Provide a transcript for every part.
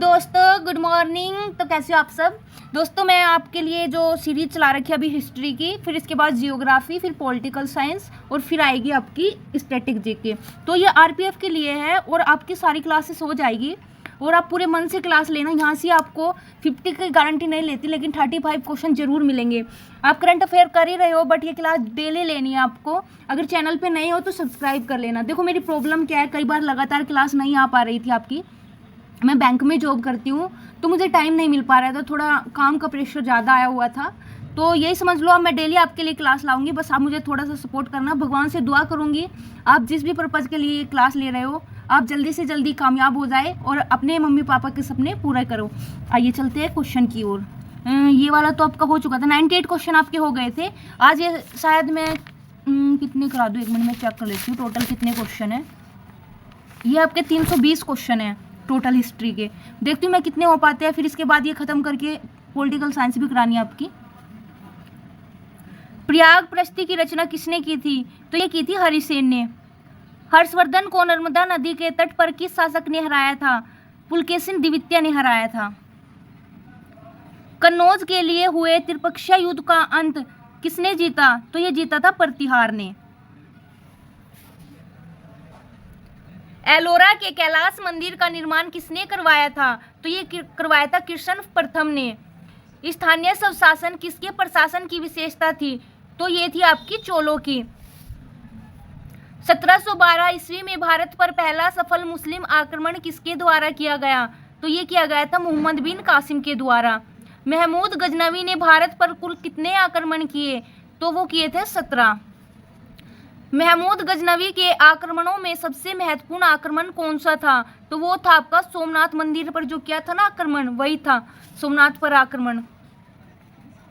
दोस्तों good morning. तो कैसे हो आप सब दोस्तों। मैं आपके लिए जो सीरीज चला रखी है अभी हिस्ट्री की, फिर इसके बाद जियोग्राफी, फिर पॉलिटिकल साइंस और फिर आएगी आपकी स्टैटिक जीके। तो ये आरपीएफ के लिए है और आपकी सारी क्लासेस हो जाएगी और आप पूरे मन से क्लास लेना। यहाँ से आपको 50 की गारंटी नहीं लेती, लेकिन 35 क्वेश्चन जरूर मिलेंगे। आप करंट अफेयर कर ही रहे हो, बट ये क्लास डेली लेनी है आपको। अगर चैनल पे नए हो तो सब्सक्राइब कर लेना। देखो मेरी प्रॉब्लम क्या है, कई बार लगातार क्लास नहीं आ पा रही थी आपकी। मैं बैंक में जॉब करती हूँ तो मुझे टाइम नहीं मिल पा रहा था, थोड़ा काम का प्रेशर ज़्यादा आया हुआ था। तो यही समझ लो, अब मैं डेली आपके लिए क्लास लाऊंगी, बस आप मुझे थोड़ा सा सपोर्ट करना। भगवान से दुआ करूँगी आप जिस भी पर्पज़ के लिए क्लास ले रहे हो आप जल्दी से जल्दी कामयाब हो जाए और अपने मम्मी पापा के सपने पूरा करो। आइए चलते हैं क्वेश्चन की ओर। ये वाला तो आपका हो चुका था, 98 क्वेश्चन आपके हो गए थे। आज ये शायद मैं कितने करा दूँ, 1 मिनट में चेक कर लेती हूँ टोटल कितने क्वेश्चन है। ये आपके 320 क्वेश्चन है टोटल हिस्ट्री के। देखती हूँ मैं कितने हो पाते हैं, फिर इसके बाद ये खत्म करके पॉलिटिकल साइंस भी करानी है आपकी। प्रयाग प्रस्ती की रचना किसने की थी? तो ये की थी हरिसेन ने। हर्षवर्धन को नर्मदा नदी के तट पर किस शासक ने हराया था? पुलकेशिन द्वितीय ने हराया था। कन्नौज के लिए हुए त्रिपक्षीय युद्ध का अंत किसने जीता? तो ये जीता था प्रतिहार ने। एलोरा के कैलाश मंदिर का निर्माण किसने करवाया था? तो ये करवाया था कृष्ण प्रथम ने। स्थानीय स्वशासन किसके प्रशासन की विशेषता थी? तो ये थी आपकी चोलों की। 1712 ईस्वी में भारत पर पहला सफल मुस्लिम आक्रमण किसके द्वारा किया गया? तो ये किया गया था मोहम्मद बिन कासिम के द्वारा। महमूद गजनवी ने भारत पर कुल कितने आक्रमण किए? तो वो किए थे 17। महमूद गजनवी के आक्रमणों में सबसे महत्वपूर्ण आक्रमण कौन सा था? तो वो था आपका सोमनाथ मंदिर पर जो किया था ना आक्रमण, वही था सोमनाथ पर आक्रमण।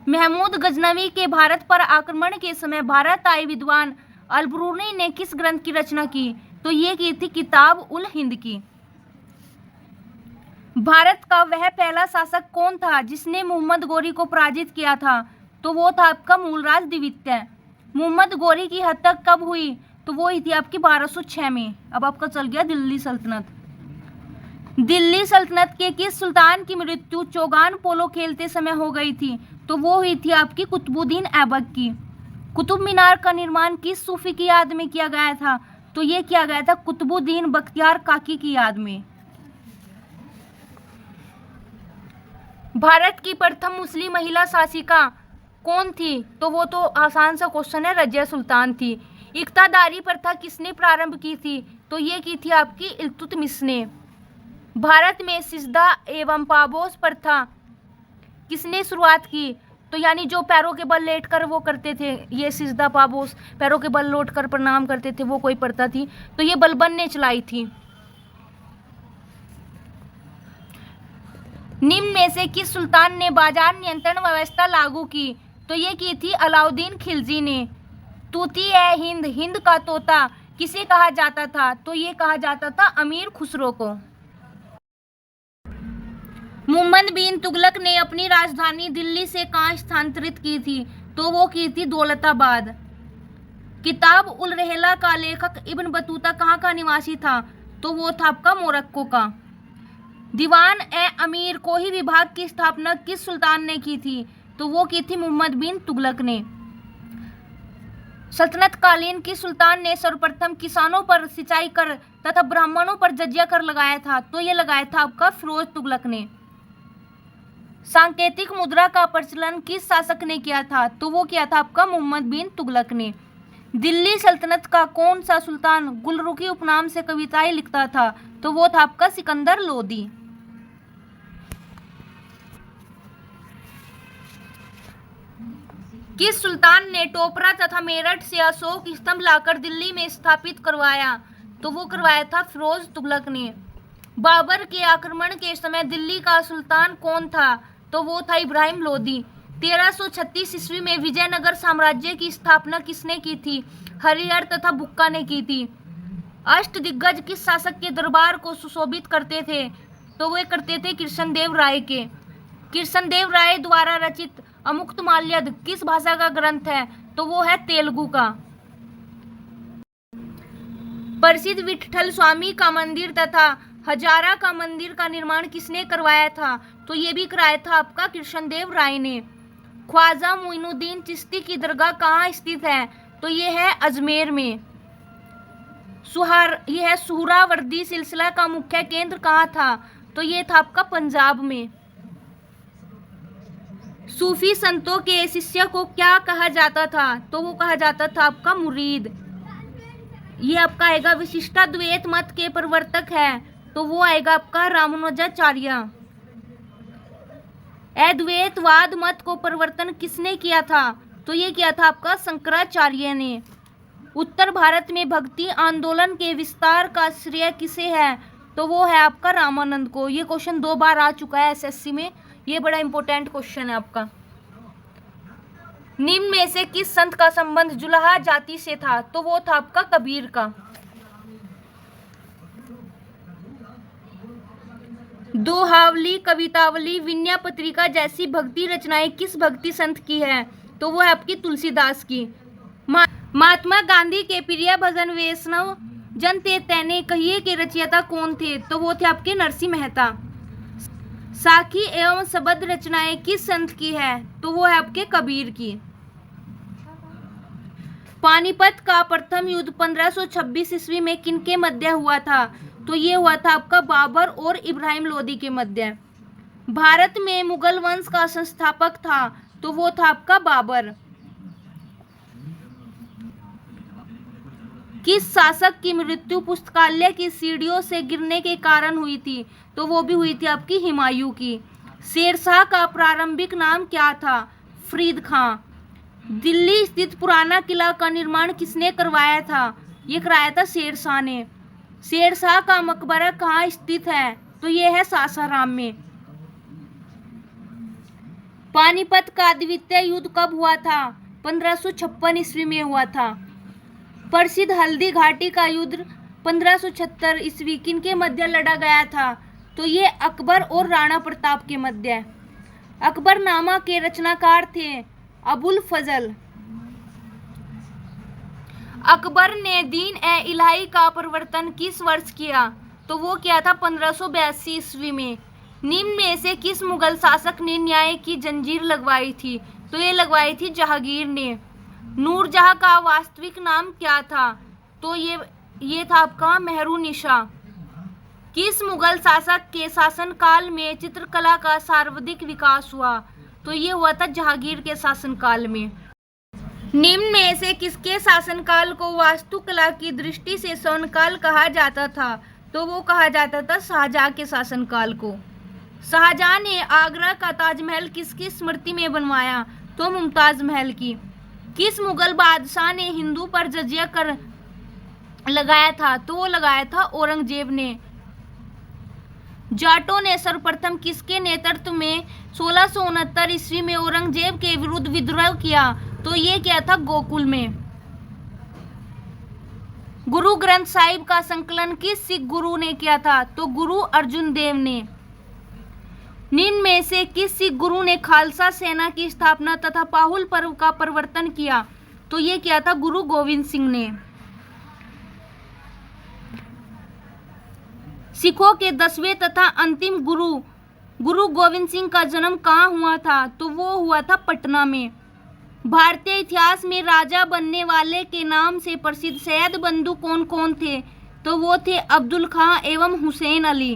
महमूद गजनवी के भारत पर आक्रमण के समय भारत आए विद्वान अल-बरूनी ने किस ग्रंथ की रचना की? तो ये की थी किताब उल हिंद की। भारत का वह पहला शासक कौन था जिसने मोहम्मद गोरी को पराजित किया था? तो वो था आपका मूलराज द्वितीय। मोहम्मद गोरी की हत्या कब हुई? तो वो ही थी आपकी 1206 में। अब आपका चल गया दिल्ली सल्तनत। दिल्ली सल्तनत के किस सुल्तान की मृत्यु चौगान पोलो खेलते समय हो गई थी? तो वो हुई थी आपकी कुतुबुद्दीन ऐबक की। कुतुब मीनार का निर्माण किस सूफी की याद में किया गया था? तो ये किया गया था कुतुबुद्दीन बख्तियार काकी की याद में। भारत की प्रथम मुस्लिम महिला शासिका कौन थी? तो वो तो आसान सा क्वेश्चन है, रजिया सुल्तान थी। इक्तादारी प्रथा किसने प्रारंभ की थी? तो ये की थी आपकी इल्तुतमिश ने। भारत में सिजदा एवं पाबोस प्रथा किसने शुरुआत की? तो यानी जो पैरों के बल लेटकर वो करते थे, ये सिजदा पाबोस, पैरों के बल लौटकर प्रणाम करते थे, वो कोई प्रथा थी। तो ये बलबन ने चलाई थी। निम्न में से किस सुल्तान ने बाजार नियंत्रण व्यवस्था लागू की? तो ये की थी अलाउद्दीन खिलजी ने। तूती ए हिंद, हिंद का तोता किसे कहा जाता था? तो ये कहा जाता था अमीर खुसरो को। मोहम्मद बिन तुगलक ने अपनी राजधानी दिल्ली से कहाँ स्थानांतरित की थी? तो वो की थी दौलताबाद। किताब उल रहला का लेखक इब्न बतूता कहाँ का निवासी था? तो वो था आपका मोरक्को का। दीवान ए अमीर कोही विभाग की स्थापना किस सुल्तान ने की थी? तो वो की थी मोहम्मद बिन तुगलक ने। सल्तनत कालीन किस सुल्तान ने सर्वप्रथम किसानों पर सिंचाई कर तथा ब्राह्मणों पर जजिया कर लगाया था? तो ये लगाया था आपका फिरोज तुगलक ने। सांकेतिक मुद्रा का प्रचलन किस शासक ने किया था? तो वो किया था आपका मोहम्मद बिन तुगलक ने। दिल्ली सल्तनत का कौन सा सुल्तान गुलरुखी उपनाम से कविताएं लिखता था? तो वो था आपका सिकंदर लोदी। किस सुल्तान ने टोपरा तथा मेरठ से अशोक स्तंभ लाकर दिल्ली में स्थापित करवाया? तो वो करवाया था फिरोज तुगलक ने। बाबर के आक्रमण के समय दिल्ली का सुल्तान कौन था? तो वो था इब्राहिम लोदी। 1336 ईस्वी में विजयनगर साम्राज्य की स्थापना किसने की थी? हरिहर तथा बुक्का ने की थी। अष्टदिग्गज किस शासक के दरबार को सुशोभित करते थे? तो वे करते थे कृष्णदेव राय के। कृष्णदेव राय द्वारा रचित अमुक्तमाल्यद किस भाषा का ग्रंथ है? तो वो है तेलुगु का। प्रसिद्ध विट्ठल स्वामी का मंदिर तथा हजारा का मंदिर का निर्माण किसने करवाया था? तो ये भी कराया था आपका कृष्णदेव राय ने। ख्वाजा मोइनुद्दीन चिश्ती की दरगाह कहाँ स्थित है? तो ये है अजमेर में। यह है सुहरावर्दी सिलसिला का मुख्य केंद्र कहाँ था? तो ये था आपका पंजाब में। सूफी संतों के शिष्य को क्या कहा जाता था? तो वो कहा जाता था आपका मुरीद। ये आपका आएगा विशिष्टाद्वैत मत के प्रवर्तक है, तो वो आएगा आपका रामानुजाचार्य। अद्वैतवाद मत को प्रवर्तन किसने किया था? तो ये किया था आपका शंकराचार्य ने। उत्तर भारत में भक्ति आंदोलन के विस्तार का श्रेय किसे है? तो वो है आपका रामानंद को। ये क्वेश्चन 2 बार आ चुका है एसएससी में, ये बड़ा इंपॉर्टेंट क्वेश्चन है आपका। निम्न में से किस संत का संबंध जुलाहा जाति से था? तो वो था आपका कबीर का। दोहावली, कवितावली, विनय पत्रिका जैसी भक्ति रचनाएं किस भक्ति संत की है? तो वो है आपकी तुलसीदास की। महात्मा गांधी के प्रिय भजन वैष्णव जन ते तैने कहिए के रचयिता कौन थे? तो वो थे आपके नरसिंह मेहता। साखी एवं शब्द रचनाएं किस संत की है? तो वो है आपके कबीर की। पानीपत का प्रथम युद्ध 1526 ईस्वी में किनके मध्य हुआ था? तो ये हुआ था आपका बाबर और इब्राहिम लोदी के मध्य। भारत में मुगल वंश का संस्थापक था? तो वो था आपका बाबर। किस शासक की मृत्यु पुस्तकालय की सीढ़ियों से गिरने के कारण हुई थी? तो वो भी हुई थी आपकी हुमायूं की। शेरशाह का प्रारंभिक नाम क्या था? फरीद खां। दिल्ली स्थित पुराना किला का निर्माण किसने करवाया था? ये कराया था शेरशाह ने। शेरशाह का मकबरा कहाँ स्थित है? तो ये है सासाराम में। पानीपत का द्वितीय युद्ध कब हुआ था? 1556 ईस्वी में हुआ था। प्रसिद्ध हल्दी घाटी का युद्ध 1576 ईस्वी किनके मध्य लड़ा गया था? तो ये अकबर और राणा प्रताप के मध्य। अकबरनामा के रचनाकार थे अबुल फजल। अकबर ने दीन ए इलाही का प्रवर्तन किस वर्ष किया? तो वो किया था 1582 ईस्वी में। निम्न में से किस मुगल शासक ने न्याय की जंजीर लगवाई थी? तो ये लगवाई थी जहांगीर ने। नूरजहां का वास्तविक नाम क्या था? तो ये था आपका मेहरुनिशा। किस मुगल शासक के शासनकाल में चित्रकला का सर्वाधिक विकास हुआ? तो ये हुआ था जहांगीर के शासनकाल में। निम्न में से किसके शासनकाल को वास्तुकला की दृष्टि से स्वर्णकाल कहा जाता था? तो वो कहा जाता था शाहजहां के शासनकाल को। शाहजहां ने आगरा का ताजमहल किसकी स्मृति में बनवाया? तो मुमताज महल की। किस मुगल बादशाह ने हिंदू पर जजिया कर लगाया था? तो वो लगाया था औरंगजेब ने। जाटों ने सर्वप्रथम किसके नेतृत्व में 1669 ईस्वी में औरंगजेब के विरुद्ध विद्रोह किया? तो ये किया था गोकुल में। गुरु ग्रंथ साहिब का संकलन किस सिख गुरु ने किया था? तो गुरु अर्जुन देव ने। निम्न में से किस सिख गुरु ने खालसा सेना की स्थापना तथा पाहुल पर्व का प्रवर्तन किया? तो ये किया था गुरु गोविंद सिंह ने। सिखों के 10वें तथा अंतिम गुरु गोविंद सिंह का जन्म कहाँ हुआ था? तो वो हुआ था पटना में। भारतीय इतिहास में राजा बनने वाले के नाम से प्रसिद्ध सैयद बंधु कौन कौन थे? तो वो थे अब्दुल खां एवं हुसैन अली।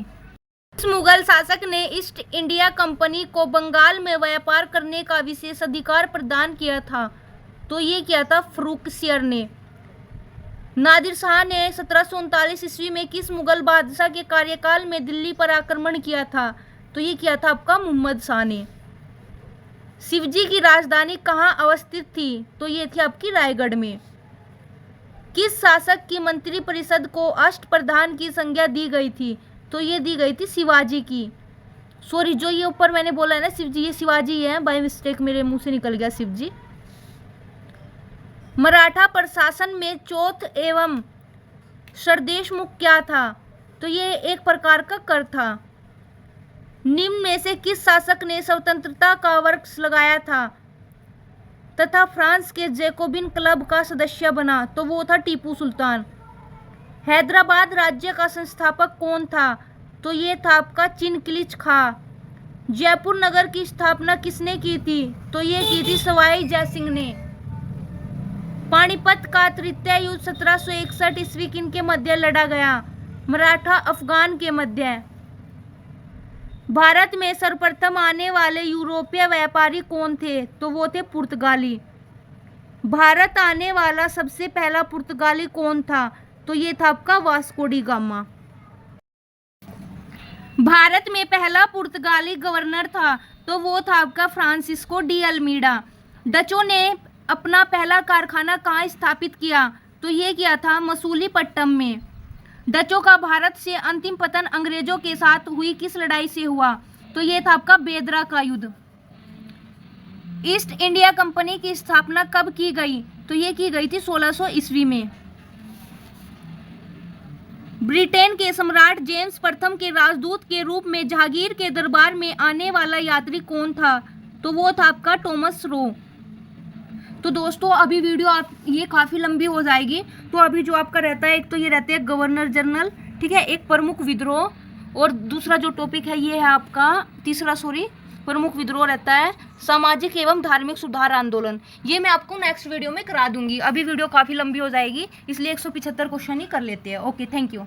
इस मुगल शासक ने ईस्ट इंडिया कंपनी को बंगाल में व्यापार करने का विशेष अधिकार प्रदान किया था? तो ये किया था फर्रुखसियर ने। नादिर शाह ने 1739 ईस्वी में किस मुगल बादशाह के कार्यकाल में दिल्ली पर आक्रमण किया था? तो ये किया था आपका मुहम्मद शाह ने। शिवजी की राजधानी कहाँ अवस्थित थी? तो ये थी आपकी रायगढ़ में। किस शासक की मंत्री परिषद को अष्टप्रधान की संज्ञा दी गई थी? तो ये दी गई थी शिवाजी की। सॉरी, जो ये ऊपर मैंने बोला है ना शिवजी, ये शिवाजी है, बाय मिस्टेक मेरे मुंह से निकल गया शिवजी। मराठा प्रशासन में चौथ एवं सरदेशमुख क्या था? तो ये एक प्रकार का कर था। निम्न में से किस शासक ने स्वतंत्रता का वर्ष लगाया था तथा फ्रांस के जैकोबिन क्लब का सदस्य बना? तो वो था टीपू सुल्तान। हैदराबाद राज्य का संस्थापक कौन था? तो ये था आपका चिनक्लिच खा। जयपुर नगर की स्थापना किसने की थी? तो ये की थी सवाई जयसिंह ने। पानीपत का तृतीय युद्ध 1761 ईस्वी किन के मध्य लड़ा गया? मराठा अफगान के मध्य। भारत में सर्वप्रथम आने वाले यूरोपीय व्यापारी कौन थे? तो वो थे पुर्तगाली। भारत आने वाला सबसे पहला पुर्तगाली कौन था? तो ये था आपका वास्को डी गामा। भारत में पहला पुर्तगाली गवर्नर था, तो वो था आपका फ्रांसिस्को डी अल्मीडा। डचों ने अपना पहला कारखाना कहाँ स्थापित किया? तो ये किया था मसूलीपट्टनम में। डचों का भारत से अंतिम पतन अंग्रेजों के साथ हुई किस लड़ाई से हुआ? तो ये था आपका बेदरा का युद्ध। ईस्ट इंडिया कंपनी की स्थापना कब की गई? तो ये की गई थी 1600 ईस्वी में। ब्रिटेन के सम्राट जेम्स प्रथम के राजदूत के रूप में जहांगीर के दरबार में आने वाला यात्री कौन था? तो वो था आपका टॉमस रो। तो दोस्तों अभी वीडियो आप ये काफ़ी लंबी हो जाएगी, तो अभी जो आपका रहता है, एक तो ये रहते हैं गवर्नर जनरल, ठीक है, एक प्रमुख विद्रोह, और दूसरा जो टॉपिक है ये है आपका प्रमुख विद्रोह रहता है सामाजिक एवं धार्मिक सुधार आंदोलन। ये मैं आपको नेक्स्ट वीडियो में करा दूंगी। अभी वीडियो काफ़ी लंबी हो जाएगी, इसलिए 175 क्वेश्चन ही कर लेते हैं। Okay, thank you.